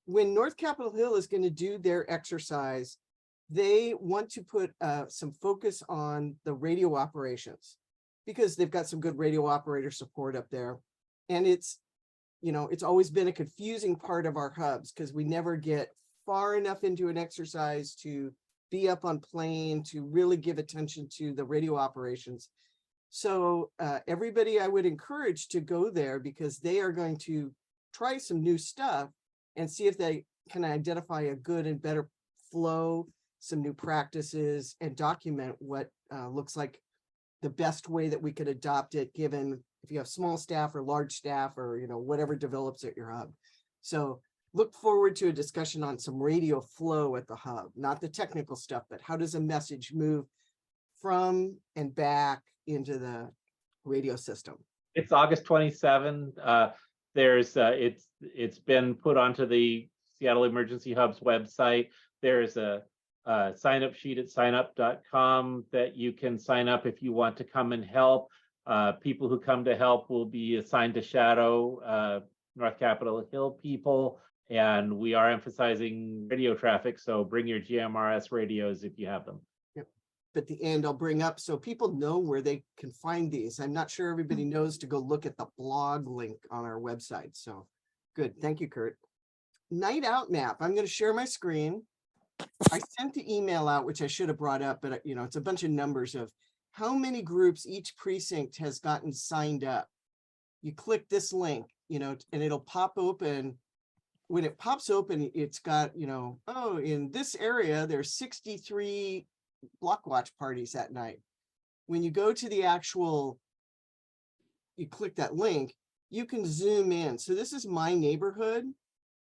when North Capitol Hill is going to do their exercise, they want to put some focus on the radio operations because they've got some good radio operator support up there. And it's, you know, it's always been a confusing part of our hubs because we never get far enough into an exercise to be up on plane to really give attention to the radio operations. So everybody I would encourage to go there because they are going to try some new stuff and see if they can identify a good and better flow, some new practices, and document what looks like the best way that we could adopt it, given if you have small staff or large staff or, you know, whatever develops at your hub. So look forward to a discussion on some radio flow at the hub, not the technical stuff, but how does a message move from and back into the radio system? It's August 27. It's been put onto the Seattle Emergency Hub's website. There's a sign up sheet at signup.com that you can sign up if you want to come and help. People who come to help will be assigned to shadow North Capitol Hill people, and we are emphasizing radio traffic, so bring your GMRS radios if you have them. Yep. At the end, I'll bring up so people know where they can find these. I'm not sure everybody knows to go look at the blog link on our website. So good. Thank you, Kurt. Night out map. I'm going to share my screen. I sent the email out, which I should have brought up, but you know, it's a bunch of numbers of how many groups each precinct has gotten signed up. You click this link, you know, and it'll pop open. When it pops open, it's got, you know, oh, in this area, there's 63 block watch parties that night. When you go to the actual, you click that link, you can zoom in. So this is my neighborhood.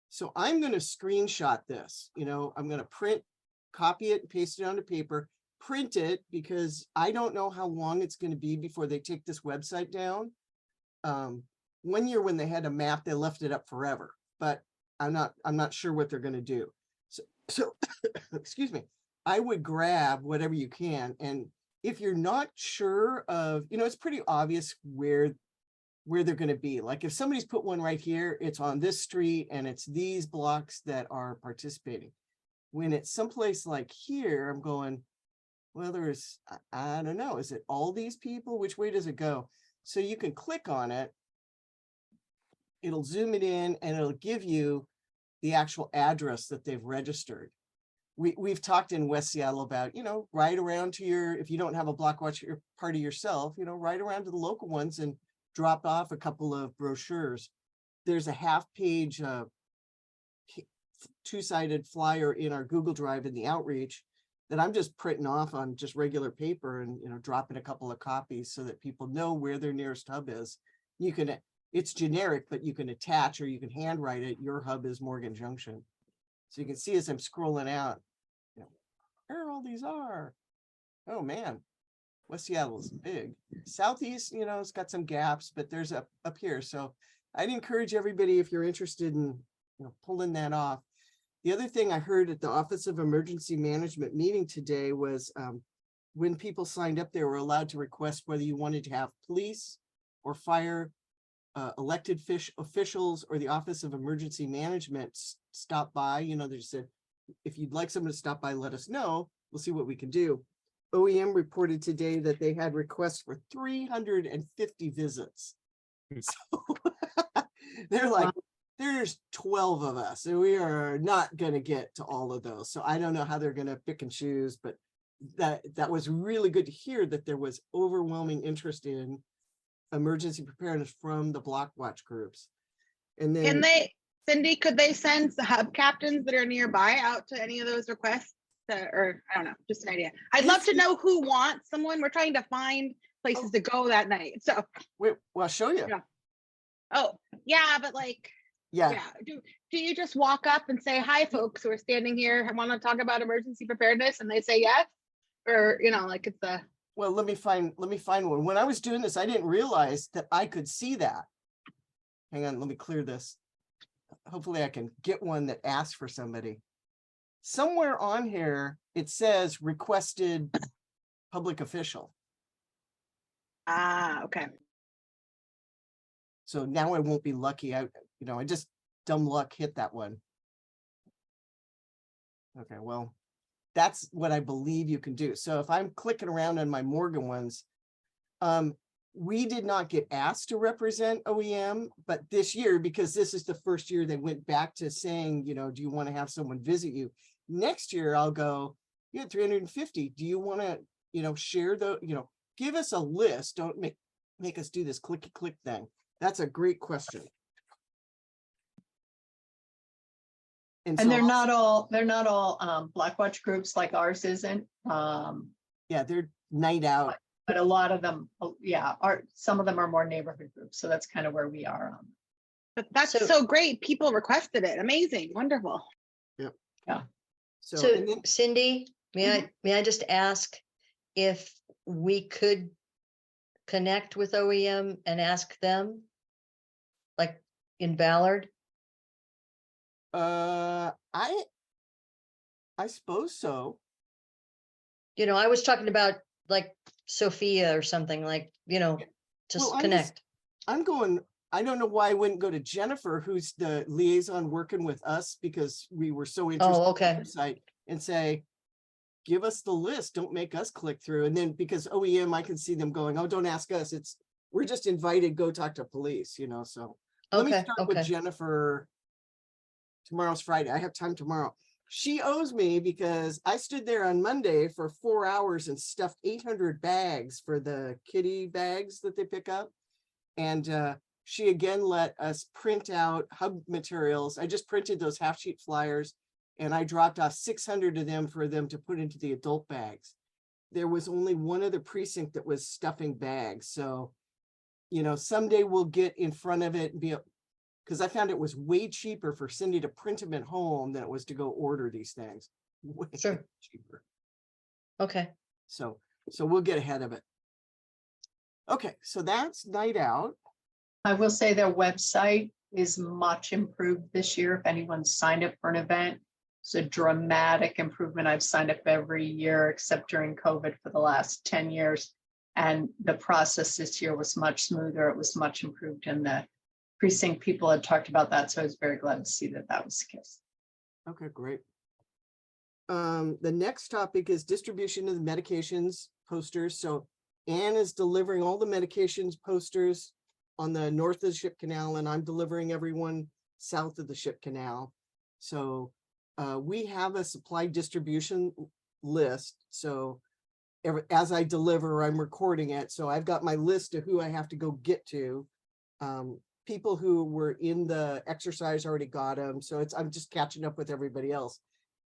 So I'm going to screenshot this, you know, I'm going to print, copy it, paste it onto paper, print it because I don't know how long it's going to be before they take this website down. One year when they had a map, they left it up forever, but I'm not sure what they're going to do. So excuse me, I would grab whatever you can. And if you're not sure of, you know, it's pretty obvious where they're going to be. Like if somebody's put one right here, it's on this street and it's these blocks that are participating. When it's someplace like here, I'm going, well, there's, I don't know, is it all these people? Which way does it go? So you can click on it. It'll zoom it in and it'll give you the actual address that they've registered. We've talked in West Seattle about, you know, ride around to your, if you don't have a block watch party yourself, you know, ride around to the local ones and drop off a couple of brochures. There's a half-page two-sided flyer in our Google Drive in the outreach that I'm just printing off on just regular paper and, you know, dropping a couple of copies so that people know where their nearest hub is. You can, it's generic, but you can attach or you can handwrite it. Your hub is Morgan Junction. So you can see as I'm scrolling out, you know, where all these are. Oh man, West Seattle is big. Southeast, you know, it's got some gaps, but there's up here. So I'd encourage everybody, if you're interested in, you know, pulling that off. The other thing I heard at the Office of Emergency Management meeting today was when people signed up, they were allowed to request whether you wanted to have police or fire, elected officials, or the Office of Emergency Management stop by. You know, they just said, if you'd like someone to stop by, let us know. We'll see what we can do. OEM reported today that they had requests for 350 visits. So they're like, there's 12 of us and we are not going to get to all of those. So I don't know how they're going to pick and choose, but that was really good to hear that there was overwhelming interest in emergency preparedness from the block watch groups. And then Cindy, could they send the hub captains that are nearby out to any of those requests? Or I don't know, just an idea. I'd love to know who wants someone. We're trying to find places to go that night. So wait, well, I'll show you. Yeah. Oh, yeah, but like, yeah. Do you just walk up and say, hi, folks, we're standing here. I want to talk about emergency preparedness, and they say yes? Or, you know, like it's a. Well, let me find one. When I was doing this, I didn't realize that I could see that. Hang on, let me clear this. Hopefully I can get one that asks for somebody. Somewhere on here, it says requested public official. Ah, okay. So now I won't be lucky. I just dumb luck hit that one. Okay, well, that's what I believe you can do. So if I'm clicking around on my Morgan ones, we did not get asked to represent OEM, but this year, because this is the first year they went back to saying, you know, do you want to have someone visit you? Next year, I'll go, you had 350. Do you want to, you know, share the, you know, give us a list. Don't make us do this clicky click thing. That's a great question. And so they're not all Blackwatch groups like ours isn't. yeah, they're night out. But a lot of them, yeah, some of them are more neighborhood groups. So that's kind of where we are on. But that's so great. People requested it. Amazing. Wonderful. Yep. Yeah. So and then, Cindy, may I just ask if we could connect with OEM and ask them, like in Ballard? I suppose so. You know, I was talking about like Sophia or something, like, you know, just Well, connect. I'm going, I don't know why I wouldn't go to Jennifer, who's the liaison working with us, because we were so interested Oh, in okay. the website, and say, give us the list, don't make us click through. And then because OEM, I can see them going, oh, don't ask us. We're just invited, go talk to police, you know, so. Let me Okay, start with okay. Jennifer. Tomorrow's Friday. I have time tomorrow. She owes me because I stood there on Monday for 4 hours and stuffed 800 bags for the kitty bags that they pick up. And she again let us print out hub materials. I just printed those half sheet flyers and I dropped off 600 of them for them to put into the adult bags. There was only one other precinct that was stuffing bags. So, you know, someday we'll get in front of it and be, because I found it was way cheaper for Cindy to print them at home than it was to go order these things. Way Sure. cheaper. Okay. So we'll get ahead of it. Okay, so that's night out. I will say their website is much improved this year. If anyone's signed up for an event, it's a dramatic improvement. I've signed up every year except during COVID for the last 10 years. And the process this year was much smoother. It was much improved, and the precinct people had talked about that. So I was very glad to see that that was the case. Okay, great. The next topic is distribution of the medications posters. So Anne is delivering all the medications posters on the north of the Ship Canal, and I'm delivering everyone south of the Ship Canal. So we have a supply distribution list. So as I deliver, I'm recording it. So I've got my list of who I have to go get to. People who were in the exercise already got them. So I'm just catching up with everybody else.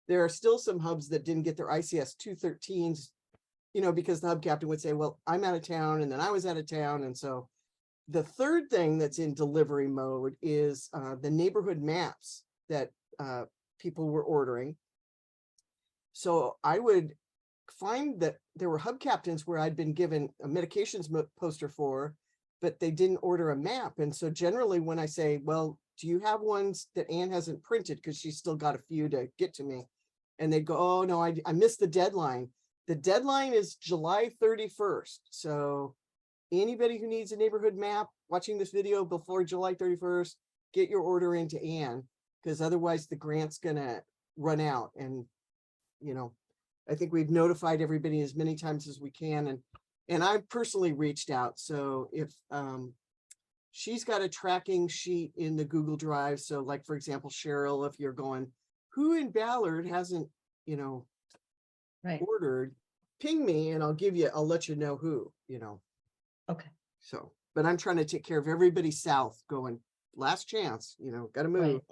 There are still some hubs that didn't get their ICS 213s, you know, because the hub captain would say, well, I'm out of town, and then I was out of town. And so the third thing that's in delivery mode is the neighborhood maps that people were ordering. So I would find that there were hub captains where I'd been given a medications poster for, but they didn't order a map. And so generally when I say, well, do you have ones that Anne hasn't printed, because she's still got a few to get to me? And they go, oh no, I missed the deadline. The deadline is July 31st. So anybody who needs a neighborhood map watching this video before July 31st, get your order into Anne, because otherwise the grant's gonna run out. And, you know, I think we've notified everybody as many times as we can. And I personally reached out. So if she's got a tracking sheet in the Google Drive. So like, for example, Cheryl, if you're going, who in Ballard hasn't, you know, Right. ordered, ping me and I'll let you know who, you know. Okay. So, but I'm trying to take care of everybody south going, last chance, you know, got to move. Right.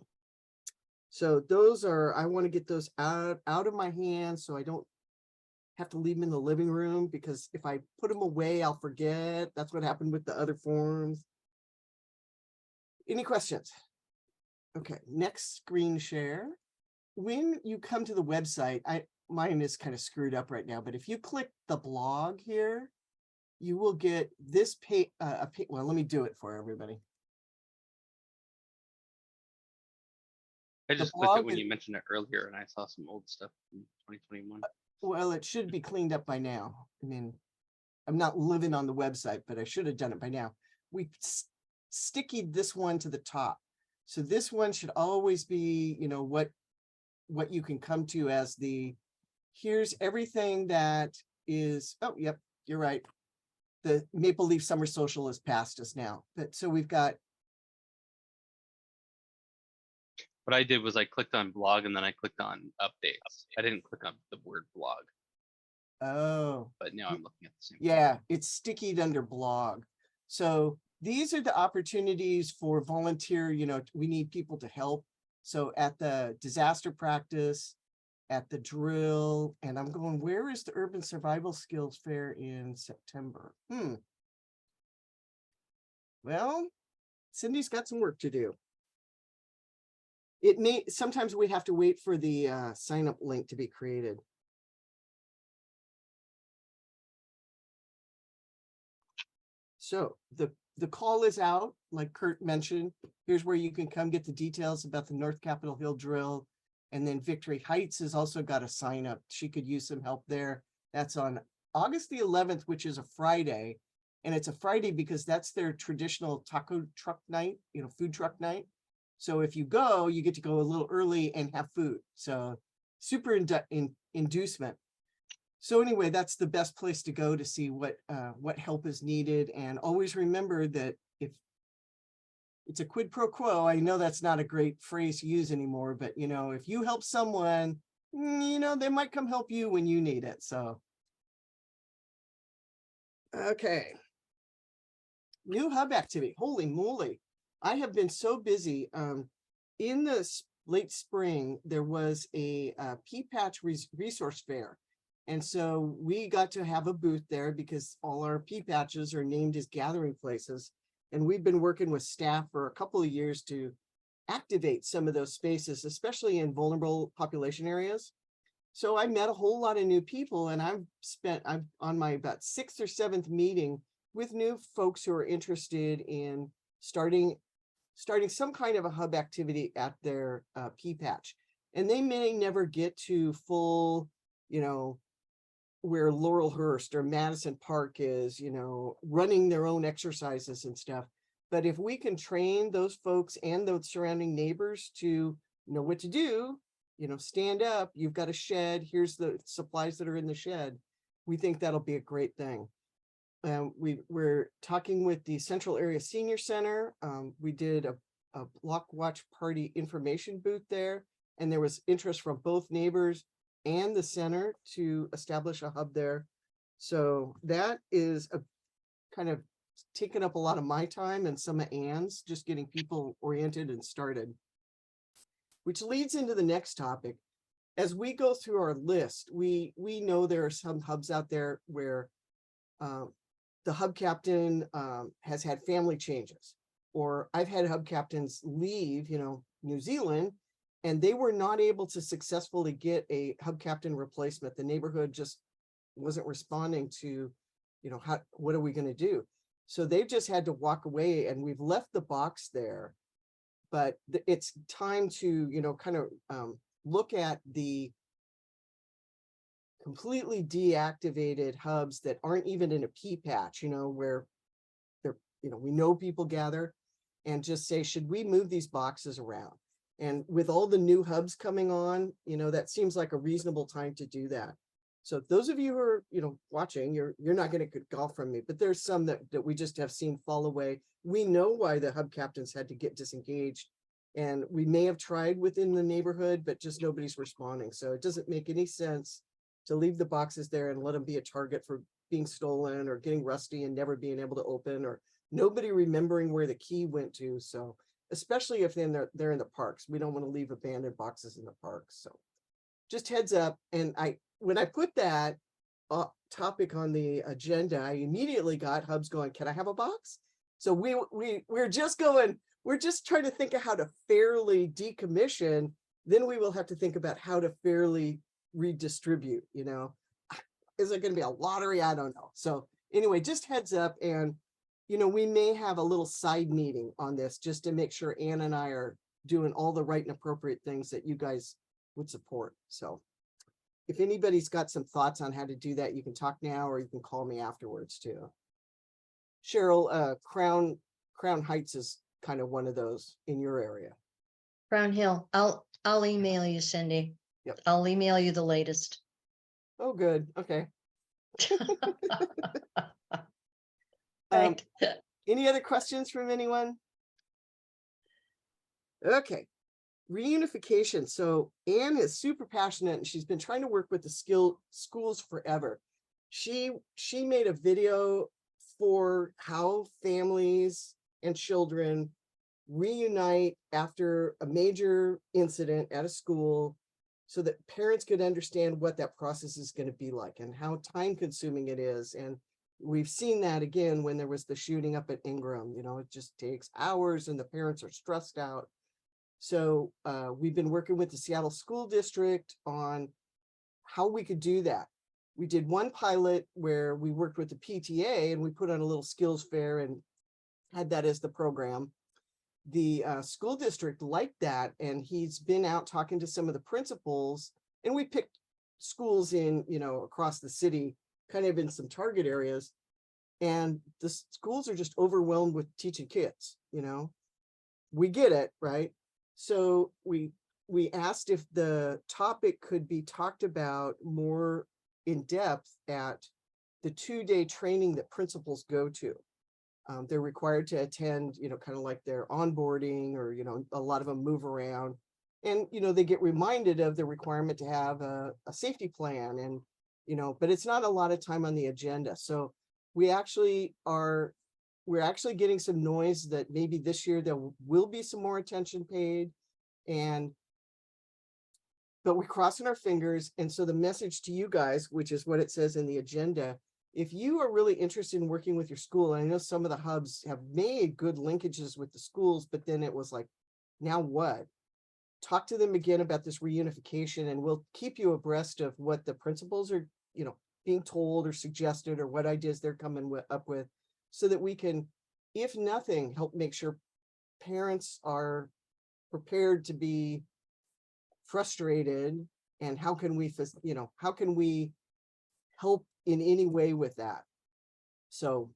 So those are, I want to get those out of my hands so I don't have to leave them in the living room, because if I put them away, I'll forget. That's what happened with the other forms. Any questions? Okay, next screen share. When you come to the website, mine is kind of screwed up right now, but if you click the blog here, you will get this page. Well, let me do it for everybody. I just clicked it when you mentioned it earlier, and I saw some old stuff from 2021. Well, it should be cleaned up by now. I mean, I'm not living on the website, but I should have done it by now. We stickied this one to the top. So this one should always be, you know, what what you can come to as here's everything that is, oh, yep, you're right. The Maple Leaf Summer Social is past us now. But so we've got, What I did was I clicked on blog and then I clicked on updates. I didn't click on the word blog, oh, but now I'm looking at the same. yeah, it's stickied under blog. So these are the opportunities for volunteer, we need people to help. So at the disaster practice, at the drill, and I'm going, where is the Urban Survival Skills Fair in September? Well, Cindy's got some work to do. Sometimes we have to wait for the sign up link to be created. So the call is out, like Kurt mentioned. Here's where you can come get the details about the North Capitol Hill drill. And then Victory Heights has also got a sign up. She could use some help there. That's on August the 11th, which is a Friday. And it's a Friday because that's their traditional taco truck night, food truck night. So if you go, you get to go a little early and have food. So super inducement. So anyway, that's the best place to go to see what help is needed. And always remember that if it's a quid pro quo, I know that's not a great phrase to use anymore, but if you help someone, they might come help you when you need it. So, okay. New hub activity. Holy moly. I have been so busy. In the late spring, there was a P-Patch resource fair. And so we got to have a booth there because all our P-Patches are named as gathering places. And we've been working with staff for a couple of years to activate some of those spaces, especially in vulnerable population areas. So I met a whole lot of new people, and I'm on my about 6th or 7th meeting with new folks who are interested in starting some kind of a hub activity at their P-Patch. And they may never get to full, where Laurelhurst or Madison Park is, running their own exercises and stuff. But if we can train those folks and those surrounding neighbors to know what to do, stand up, you've got a shed, here's the supplies that are in the shed. We think that'll be a great thing. We're talking with the Central Area Senior Center. We did a block watch party information booth there, and there was interest from both neighbors and the center to establish a hub there. So that is a kind of taken up a lot of my time and some of Ann's, just getting people oriented and started. Which leads into the next topic. As we go through our list, we know there are some hubs out there where the hub captain has had family changes, or I've had hub captains leave, New Zealand, and they were not able to successfully get a hub captain replacement. The neighborhood just wasn't responding to, what are we going to do? So they've just had to walk away, and we've left the box there. But it's time to, kind of look at the completely deactivated hubs that aren't even in a P-Patch, where they're, we know people gather, and just say, should we move these boxes around? And with all the new hubs coming on, that seems like a reasonable time to do that. So those of you who are, watching, you're not going to get golf from me, but there's some that we just have seen fall away. We know why the hub captains had to get disengaged, and we may have tried within the neighborhood, but just nobody's responding. So it doesn't make any sense to leave the boxes there and let them be a target for being stolen or getting rusty and never being able to open, or nobody remembering where the key went to. So especially if they're in the parks, we don't want to leave abandoned boxes in the parks. So just heads up. And when I put that topic on the agenda, I immediately got hubs going, can I have a box? So we're just trying to think of how to fairly decommission. Then we will have to think about how to fairly redistribute. Is it going to be a lottery? I don't know. So anyway, just heads up. And we may have a little side meeting on this just to make sure Ann and I are doing all the right and appropriate things that you guys would support. So if anybody's got some thoughts on how to do that, you can talk now, or you can call me afterwards too. Cheryl, Crown Heights is kind of one of those in your area. Crown Hill. I'll email you, Cindy. Yep. I'll email you the latest. Oh, good. Okay. Right. Any other questions from anyone? Okay. Reunification. So Anne is super passionate and she's been trying to work with the schools forever. She made a video for how families and children reunite after a major incident at a school so that parents could understand what that process is going to be like and how time consuming it is. And we've seen that again when there was the shooting up at Ingram. You know, it just takes hours and the parents are stressed out. So we've been working with the Seattle School District on how we could do that. We did one pilot where we worked with the PTA and we put on a little skills fair and had that as the program. The school district liked that, and he's been out talking to some of the principals, and we picked schools in, you know, across the city, kind of in some target areas, and the schools are just overwhelmed with teaching kids. You know, we get it, right? So we asked if the topic could be talked about more in depth at the 2-day training that principals go to. They're required to attend, you know, kind of like their onboarding, or, you know, a lot of them move around, and, you know, they get reminded of the requirement to have a safety plan, and, you know, but it's not a lot of time on the agenda. So we're actually getting some noise that maybe this year there will be some more attention paid, but we're crossing our fingers. And so the message to you guys, which is what it says in the agenda, if you are really interested in working with your school, and I know some of the hubs have made good linkages with the schools, but then it was like, now what? Talk to them again about this reunification, and we'll keep you abreast of what the principals are, you know, being told or suggested, or what ideas they're coming up with, so that we can, if nothing, help make sure parents are prepared to be frustrated, and how can we, you know, how can we help in any way with that. So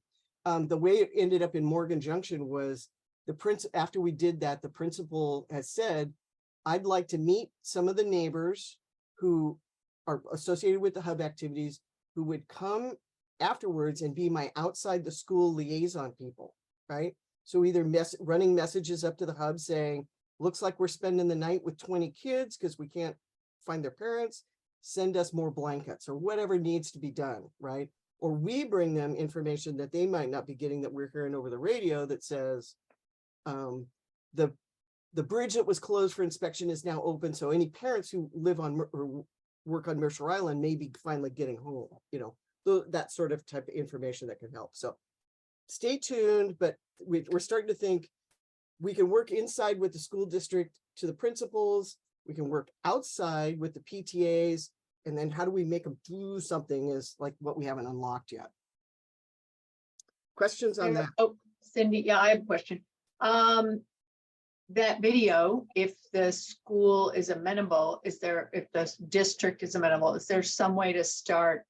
the way it ended up in Morgan Junction was after we did that, the principal has said, I'd like to meet some of the neighbors who are associated with the hub activities, who would come afterwards and be my outside the school liaison people, right? So either running messages up to the hub saying, looks like we're spending the night with 20 kids because we can't find their parents, send us more blankets, or whatever needs to be done, right? Or we bring them information that they might not be getting, that we're hearing over the radio, that says the bridge that was closed for inspection is now open. So any parents who live on or work on Mercer Island may be finally getting home, you know, that sort of type of information that can help. So stay tuned, but we're starting to think we can work inside with the school district to the principals. We can work outside with the PTAs, and then how do we make them do something is like what we haven't unlocked yet. Questions on that? Oh, Cindy, yeah, I have a question. That video, if the school is amenable, if the district is amenable, is there some way to start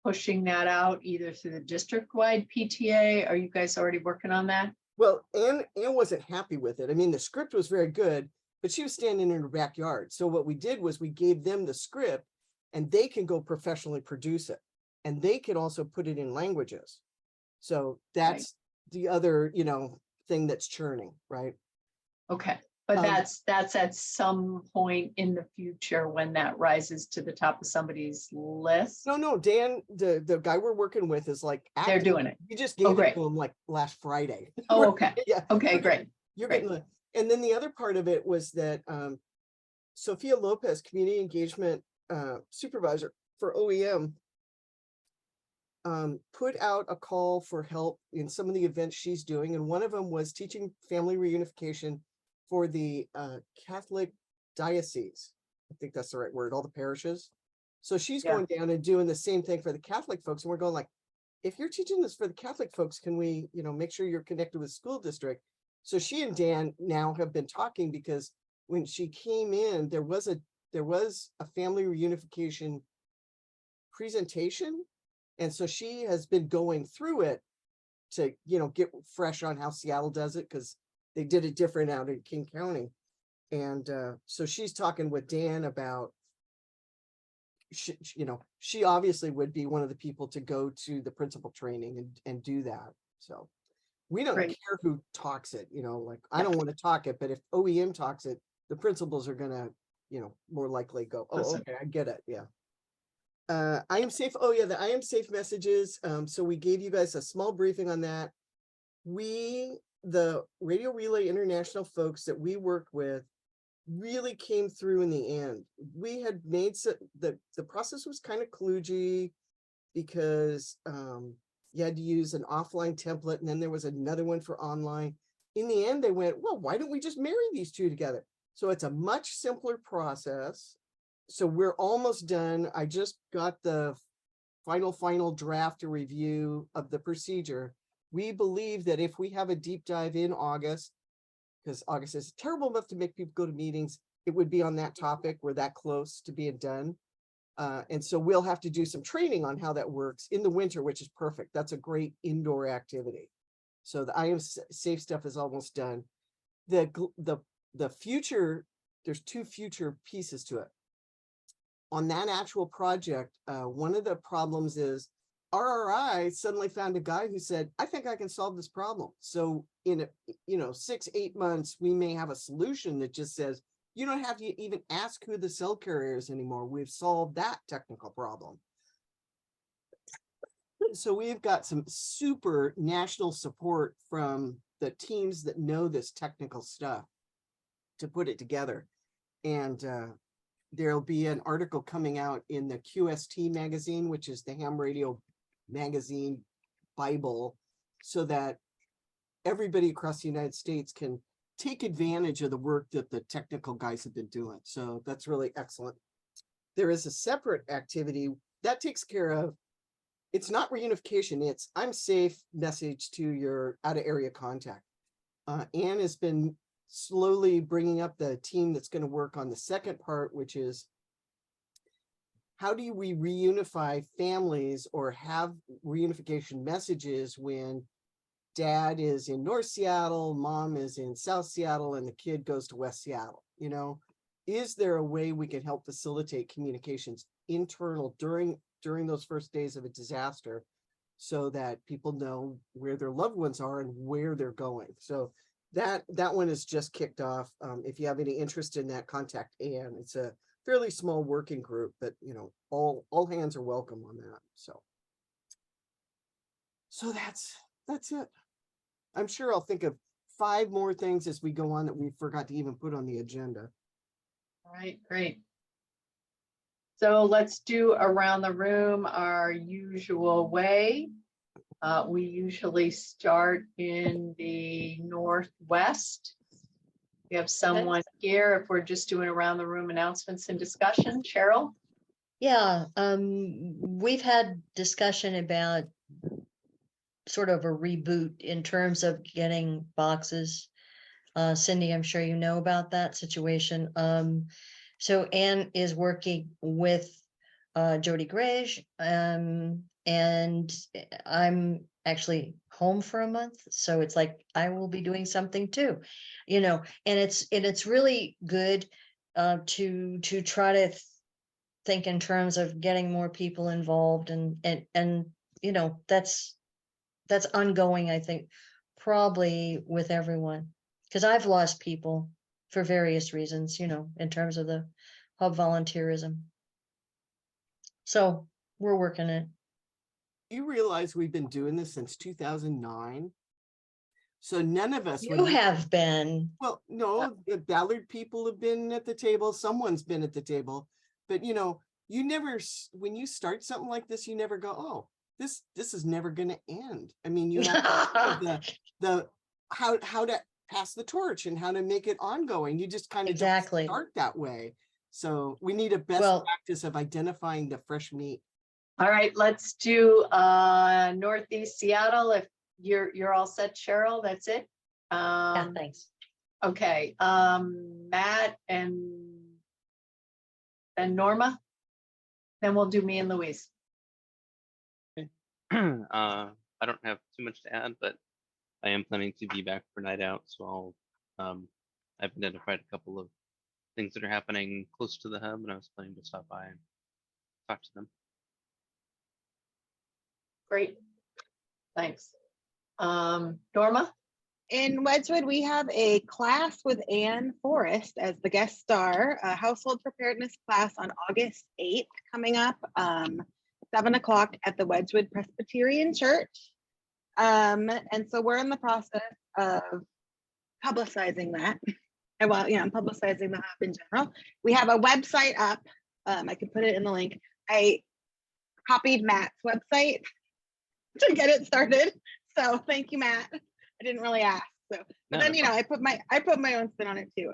pushing that out, either through the district-wide PTA? Are you guys already working on that? Well, Anne wasn't happy with it. I mean, the script was very good, but she was standing in her backyard. So what we did was we gave them the script, and they can go professionally produce it, and they can also put it in languages. So that's the other, you know, thing that's churning, right? Okay, but that's at some point in the future when that rises to the top of somebody's list. No, Dan, the guy we're working with is like They're doing it. We just gave it great. to him like last Friday. Oh, okay. Yeah. Okay, great. You're Great. getting and then the other part of it was that Sophia Lopez, community engagement supervisor for OEM, put out a call for help in some of the events she's doing, and one of them was teaching family reunification for the Catholic diocese. I think that's the right word, all the parishes. So she's going down and doing the same thing for the Catholic folks, and we're going like, if you're teaching this for the Catholic folks, can we, you know, make sure you're connected with school district? So she and Dan now have been talking, because when she came in, there was a family reunification presentation, and so she has been going through it to, you know, get fresh on how Seattle does it, because they did it different out in King County. And so she's talking with Dan about, she obviously would be one of the people to go to the principal training and do that. So we don't Great. care who talks it, like I don't want to talk it, but if OEM talks it, the principals are gonna, more likely go, oh, Listen. okay, I get it. Yeah. I am safe. Oh yeah, the I am safe messages. So we gave you guys a small briefing on that. The Radio Relay International folks that we work with really came through in the end. We had made the process was kind of kludgy because you had to use an offline template and then there was another one for online. In the end, they went, well, why don't we just marry these two together? So it's a much simpler process. So we're almost done. I just got the final draft to review of the procedure. We believe that if we have a deep dive in August, because August is terrible enough to make people go to meetings, it would be on that topic. We're that close to being done. And so we'll have to do some training on how that works in the winter, which is perfect. That's a great indoor activity. So the I am safe stuff is almost done. The future, there's two future pieces to it. On that actual project, one of the problems is RRI suddenly found a guy who said, I think I can solve this problem. So in 6-8 months, we may have a solution that just says, you don't have to even ask who the cell carrier is anymore. We've solved that technical problem. So we've got some super national support from the teams that know this technical stuff to put it together. And there'll be an article coming out in the QST magazine, which is the ham radio magazine Bible, so that everybody across the United States can take advantage of the work that the technical guys have been doing. So that's really excellent. There is a separate activity that takes care of, it's not reunification, it's I'm safe message to your out of area contact. Anne has been slowly bringing up the team that's going to work on the second part, which is how do we reunify families or have reunification messages when dad is in North Seattle, mom is in South Seattle, and the kid goes to West Seattle? Is there a way we can help facilitate communications internal during those first days of a disaster so that people know where their loved ones are and where they're going? So that one is just kicked off. If you have any interest in that, contact Anne. It's a fairly small working group, but all hands are welcome on that. So that's it. I'm sure I'll think of 5 more things as we go on that we forgot to even put on the agenda. All right, great. So let's do around the room our usual way. We usually start in the Northwest. We have someone here. If we're just doing around the room announcements and discussion, Cheryl? Yeah, we've had discussion about sort of a reboot in terms of getting boxes. Cindy, I'm sure you know about that situation. So Anne is working with Jody Grage, and I'm actually home for a month, so it's like I will be doing something too, and it's really good to try to think in terms of getting more people involved, and that's ongoing, I think, probably with everyone, because I've lost people for various reasons, in terms of the hub volunteerism. So we're working it. You realize we've been doing this since 2009? So none of us You have been. Well, no, the Ballard people have been at the table. Someone's been at the table, but you never, when you start something like this, you never go, oh, this is never going to end. I mean, you have the how to pass the torch and how to make it ongoing. You just kind of Exactly. don't start that way. So we need a best practice of identifying the fresh meat. All right, let's do Northeast Seattle. If you're all set, Cheryl, that's it. Yeah, thanks. Okay, Matt and Norma. Then we'll do me and Louise. I don't have too much to add, but I am planning to be back for Night Out, so I've identified a couple of things that are happening close to the hub, and I was planning to stop by and talk to them. Great. Thanks. Norma? In Wedgwood, we have a class with Ann Forrest as the guest star, a household preparedness class on August 8th coming up, 7 o'clock at the Wedgwood Presbyterian Church. And so we're in the process of publicizing that. And well, yeah, I'm publicizing the hub in general. We have a website up. I can put it in the link. I copied Matt's website to get it started. So thank you, Matt. I didn't really ask. So but No, then, no you know, I put my own spin on it too.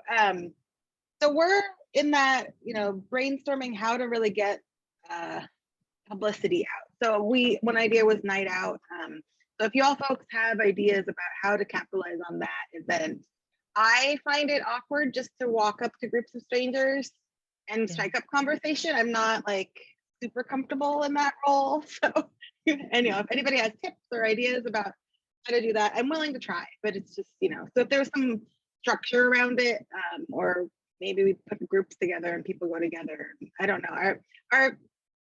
So we're in that, you know, brainstorming how to really get publicity out. So one idea was night out. So if you all folks have ideas about how to capitalize on that event, I find it awkward just to walk up to groups of strangers and Yeah. strike up conversation. I'm not like super comfortable in that role. So, and you know, if anybody has tips or ideas about how to do that, I'm willing to try, but it's just, you know, so if there's some structure around it, or maybe we put groups together and people go together. I don't know.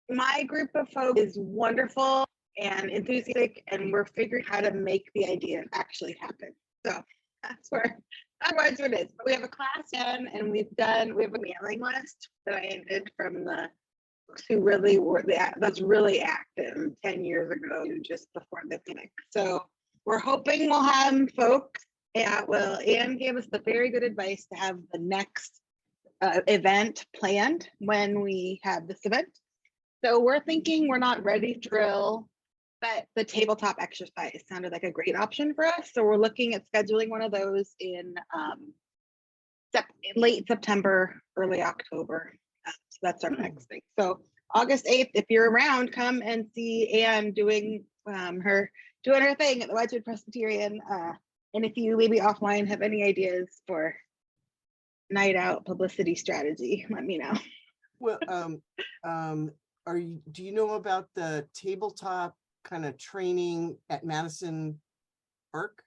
My group of folks is wonderful and enthusiastic, and we're figuring how to make the idea actually happen. So that's where it is. But we have a class in, and we have a mailing list that I did from the folks who really were that's really active 10 years ago, just before the clinic. So we're hoping we'll have folks. Yeah, well, Anne gave us the very good advice to have the next event planned when we have this event. So we're thinking we're not ready to drill, but the tabletop exercise sounded like a great option for us. So we're looking at scheduling one of those in late September, early October. So that's our next thing. So August 8th, if you're around, come and see Anne doing her thing at the Wedgwood Presbyterian. And if you maybe offline have any ideas for night out publicity strategy, let me know. Well, do you know about the tabletop kind of training at Madison Park?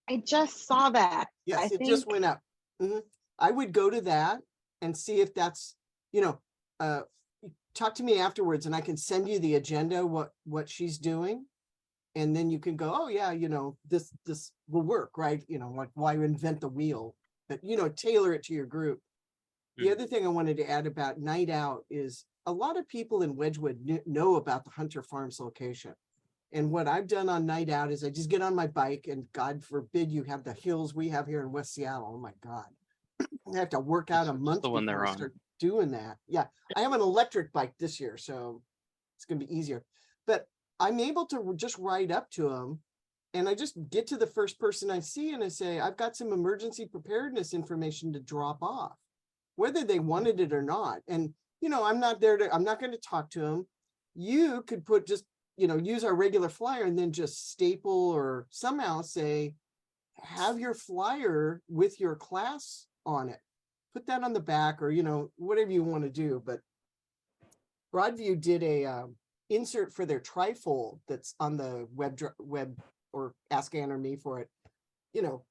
I just saw that. Yes, it just went up. I would go to that and see if that's, you know, talk to me afterwards and I can send you the agenda, what she's doing. And then you can go, oh yeah, you know, this will work, right? You know, like why invent the wheel, but you know, tailor it to your group. The other thing I wanted to add about night out is a lot of people in Wedgwood know about the Hunter Farms location. And what I've done on night out is I just get on my bike, and God forbid you have the hills we have here in West Seattle. Oh my God. I have to work out a month the one before they're I on. start doing that. Yeah, I have an electric bike this year, so it's going to be easier. But I'm able to just ride up to them, and I just get to the first person I see and I say, I've got some emergency preparedness information to drop off, whether they wanted it or not. And, you know, I'm not going to talk to them. You could put just, you know, use our regular flyer and then just staple or somehow say, have your flyer with your class on it. Put that on the back, or, you know, whatever you want to do. But Broadview did a insert for their trifold that's on the web, or ask Ann or me for it, you know,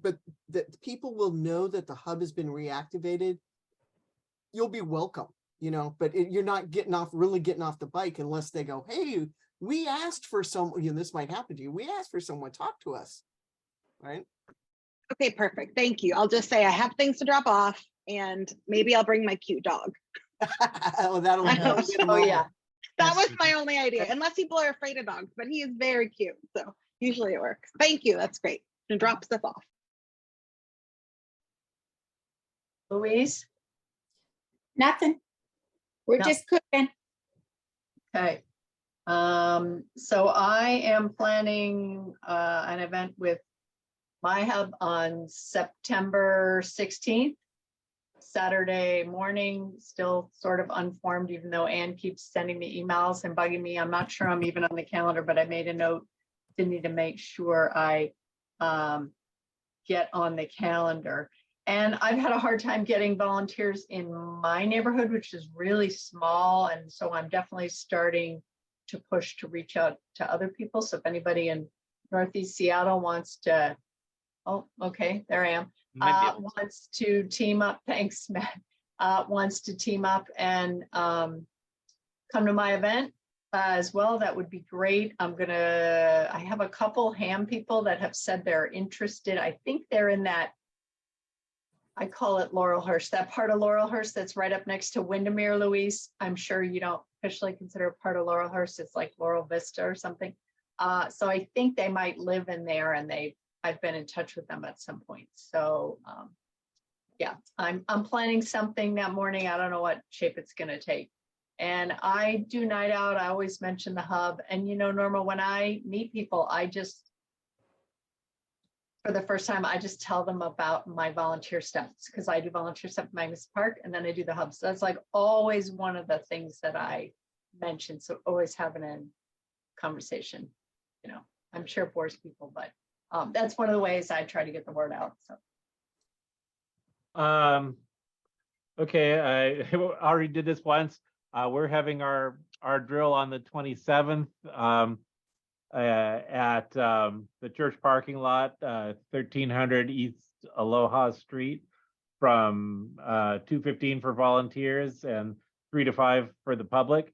but that people will know that the hub has been reactivated. You'll be welcome, you know, but you're not really getting off the bike unless they go, hey, we asked for someone, you know, this might happen to you. We asked for someone, talk to us, right? Okay, perfect. Thank you. I'll just say I have things to drop off, and maybe I'll bring my cute dog. Oh, that'll Oh, Oh, yeah. That was my only idea, unless people are afraid of dogs, but he is very cute. So usually it works. Thank you. That's great. And drop stuff off. Louise? Nothing. We're No. just cooking. Okay. So I am planning an event with my hub on September 16th, Saturday morning, still sort of unformed, even though Ann keeps sending me emails and bugging me. I'm not sure I'm even on the calendar, but I made a note to need to make sure I get on the calendar. And I've had a hard time getting volunteers in my neighborhood, which is really small. And so I'm definitely starting to push to reach out to other people. So if anybody in Northeast Seattle wants to Oh, okay, there I am. Might be able to. Wants to team up, thanks, Matt. Wants to team up and come to my event as well. That would be great. I have a couple ham people that have said they're interested. I think they're in that, I call it Laurelhurst, that part of Laurelhurst that's right up next to Windermere, Louise. I'm sure you don't officially consider it part of Laurelhurst. It's like Laurel Vista or something. So I think they might live in there, and I've been in touch with them at some point. So yeah, I'm planning something that morning. I don't know what shape it's gonna take. And I do night out. I always mention the hub. And Norma, when I meet people, for the first time, I just tell them about my volunteer stuff, because I do volunteer stuff at Magnus Park, and then I do the hub. So that's like always one of the things that I mention. So always having a conversation, I'm sure it bores people, but that's one of the ways I try to get the word out. So. Okay, I already did this once. We're having our drill on the 27th at the church parking lot, 1300 East Aloha Street, from 2:15 for volunteers and 3 to 5 for the public.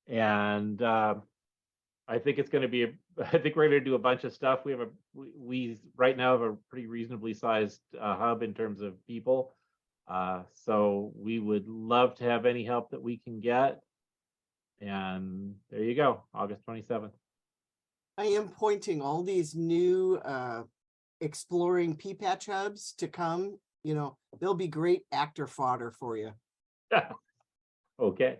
And I think it's going to be I think we're going to do a bunch of stuff. We right now have a pretty reasonably sized hub in terms of people. So we would love to have any help that we can get. And there you go, August 27th. I am pointing all these new exploring P-patch hubs to come. They'll be great actor fodder for you. Okay.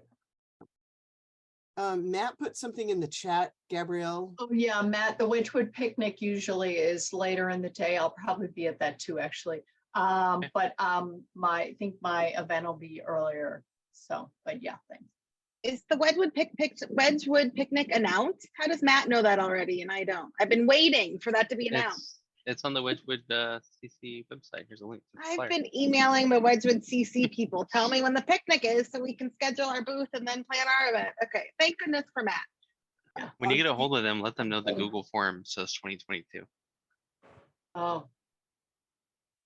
Matt put something in the chat, Gabrielle. Oh yeah, Matt, the Wedgewood picnic usually is later in the day. I'll probably be at that too, actually. But I think my event will be earlier. So, but yeah, thanks. Is the Wedgewood picnic announced? How does Matt know that already and I don't? I've been waiting for that to be announced. It's on the Wedgewood CC website. Here's a link. To the I've flyer. been emailing the Wedgewood CC people. Tell me when the picnic is so we can schedule our booth and then plan our event. Okay, thank goodness for Matt. Yeah. When you get a hold of them, let them know the Google form says 2022. Oh.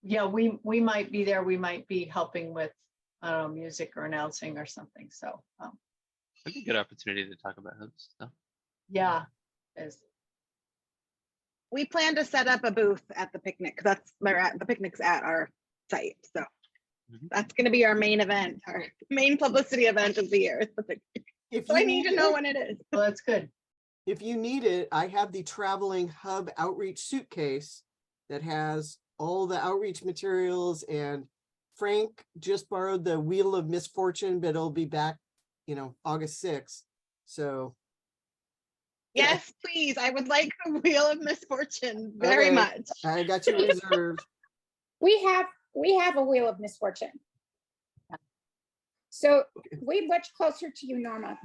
Yeah, we might be there. We might be helping with music or announcing or something. So It'd be a good opportunity to talk about hubs. So. yeah. We plan to set up a booth at the picnic. The picnic's at our site. So that's going to be our main event, our main publicity event of the year. Is the picnic. So I need to know when it is. Well, that's good. If you need it, I have the traveling hub outreach suitcase that has all the outreach materials, and Frank just borrowed the Wheel of Misfortune, but it'll be back, August 6th. So Yes, please. I would like the Wheel of Misfortune very Okay. much. I got you reserved. We have a Wheel of Misfortune. So we much closer to you, Norma.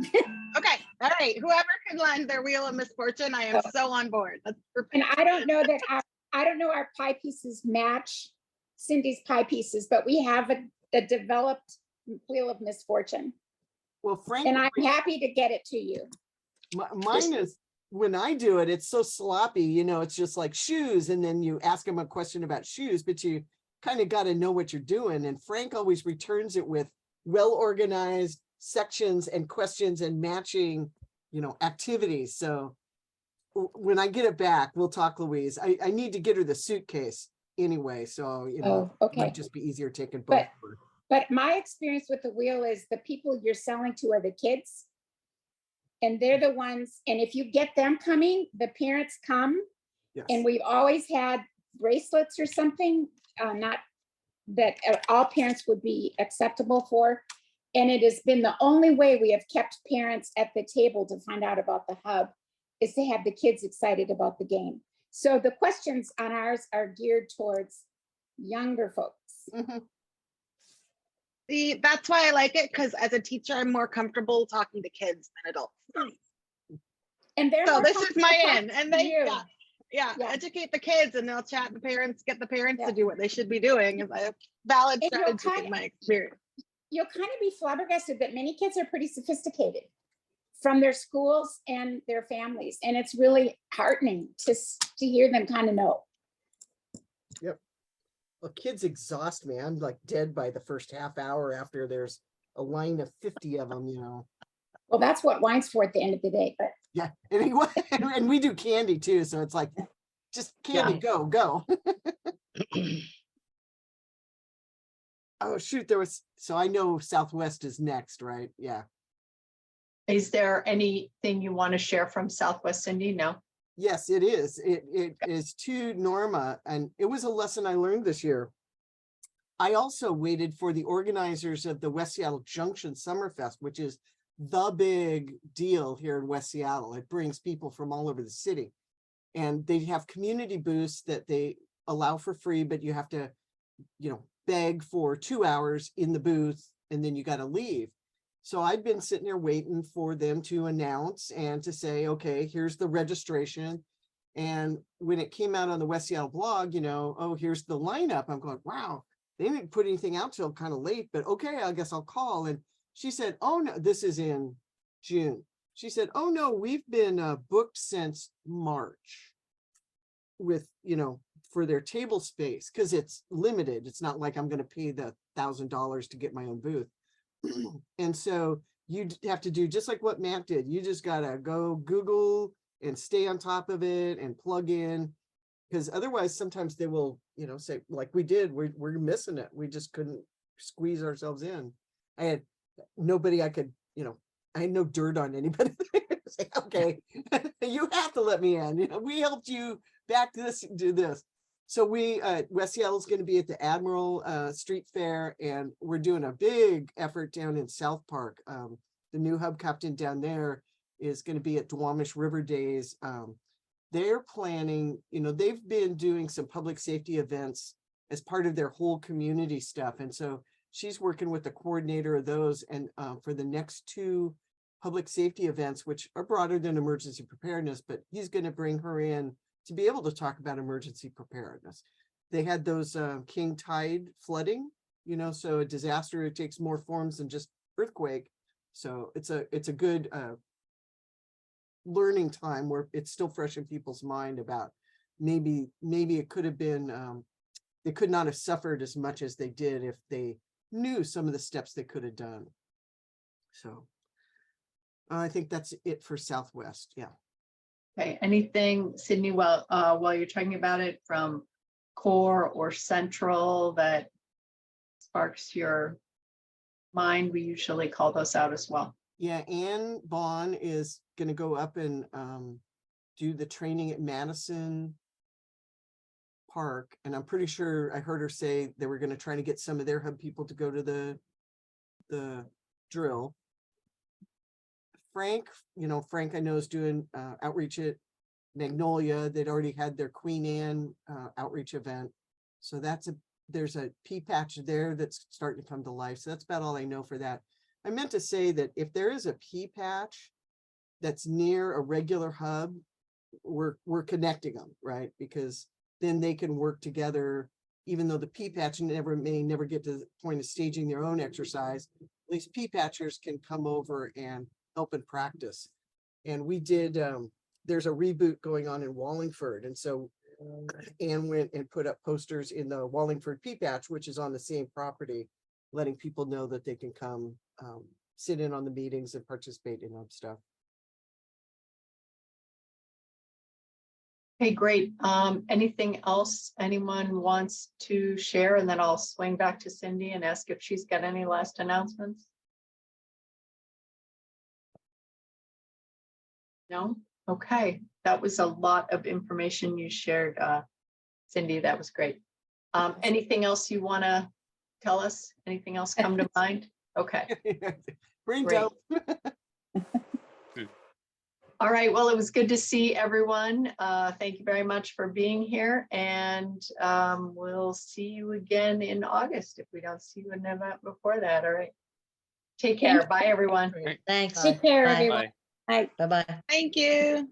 Okay. All right. Whoever can lend their Wheel of Misfortune, I am so on board. That's perfect. And I don't know that our pie pieces match Cindy's pie pieces, but we have a developed Wheel of Misfortune. Well, Frank, And I'm happy to get it to you. mine is, when I do it, it's so sloppy, it's just like shoes. And then you ask him a question about shoes, but you kind of got to know what you're doing. And Frank always returns it with well-organized sections and questions and matching, activities. So when I get it back, we'll talk, Louise. I need to get her the suitcase anyway. So, Oh, it okay. might just be easier taking both. But my experience with the wheel is the people you're selling to are the kids. And they're the ones, and if you get them coming, the parents come. Yes. And we've always had bracelets or something, not that all parents would be acceptable for. And it has been the only way we have kept parents at the table to find out about the hub, is to have the kids excited about the game. So the questions on ours are geared towards younger folks. Mm-hmm. See, that's why I like it, because as a teacher, I'm more comfortable talking to kids than adults. And they're So more this is my comfortable end. And talking they, to you. yeah, educate the kids, and they'll chat the parents, get the parents Yeah. to do what they should be doing. Is a valid And you'll strategy kind in my experience. You'll kind of be flabbergasted that many kids are pretty sophisticated from their schools and their families. And it's really heartening to hear them kind of know. Well, kids exhaust me. I'm like dead by the first half hour after there's a line of 50 of them, you know. Well, that's what wine's for at the end of the day, but Yeah. Anyway, and we do candy too. So it's like, just candy, go. Oh, shoot. So I know Southwest is next, right? Yeah. Is there anything you want to share from Southwest, Cindy? No? Yes, it is. It is to Norma, and it was a lesson I learned this year. I also waited for the organizers of the West Seattle Junction Summerfest, which is the big deal here in West Seattle. It brings people from all over the city. And they have community booths that they allow for free, but you have to, beg for 2 hours in the booth, and then you got to leave. So I'd been sitting there waiting for them to announce and to say, okay, here's the registration. And when it came out on the West Seattle blog, oh, here's the lineup. I'm going, wow, they didn't put anything out till kind of late, but okay, I guess I'll call. And she said, oh no, this is in June. She said, oh no, we've been booked since March with, for their table space, because it's limited. It's not like I'm going to pay the $1,000 to get my own booth. And so you have to do just like what Matt did. You just got to go Google and stay on top of it and plug in, because otherwise sometimes they will, say like we did, we're missing it. We just couldn't squeeze ourselves in. I had nobody I could, I had no dirt on anybody. Say, okay, you have to let me in. We helped you back this, do this. So West Seattle is going to be at the Admiral Street Fair, and we're doing a big effort down in South Park. The new HubCap down there is going to be at Duwamish River Days. They're planning, they've been doing some public safety events as part of their whole community stuff. And so she's working with the coordinator of those, and for the next 2 public safety events, which are broader than emergency preparedness, but he's going to bring her in to be able to talk about emergency preparedness. They had those king tide flooding, so a disaster, it takes more forms than just earthquake. So it's a good learning time where it's still fresh in people's mind about maybe it could have been, they could not have suffered as much as they did if they knew some of the steps they could have done. So I think that's it for Southwest. Yeah. Okay, anything, Sydney, while you're talking about it, from core or central that sparks your mind? We usually call those out as well. Yeah, Ann Vaughn is going to go up and do the training at Madison Park. And I'm pretty sure I heard her say they were going to try to get some of their hub people to go to the drill. Frank I know is doing outreach at Magnolia. They'd already had their Queen Anne outreach event. So there's a pea patch there that's starting to come to life. So that's about all I know for that. I meant to say that if there is a pea patch that's near a regular hub, we're connecting them, right? Because then they can work together, even though the pea patch may never get to the point of staging their own exercise. At least pea patchers can come over and help and practice. And we did, there's a reboot going on in Wallingford. And so Anne went and put up posters in the Wallingford Pea Patch, which is on the same property, letting people know that they can come sit in on the meetings and participate in stuff. Okay, great. Anything else anyone wants to share? And then I'll swing back to Cindy and ask if she's got any last announcements. No? Okay, that was a lot of information you shared, Cindy. That was great. Anything else you want to tell us? Anything else come to mind? Okay. Bring Great. down. All right, well, it was good to see everyone. Thank you very much for being here, and we'll see you again in August if we don't see you in an event before that. All right. Take care. Bye, everyone. Thanks. Take care, Bye. everyone. Bye. Bye. Bye-bye. Thank you.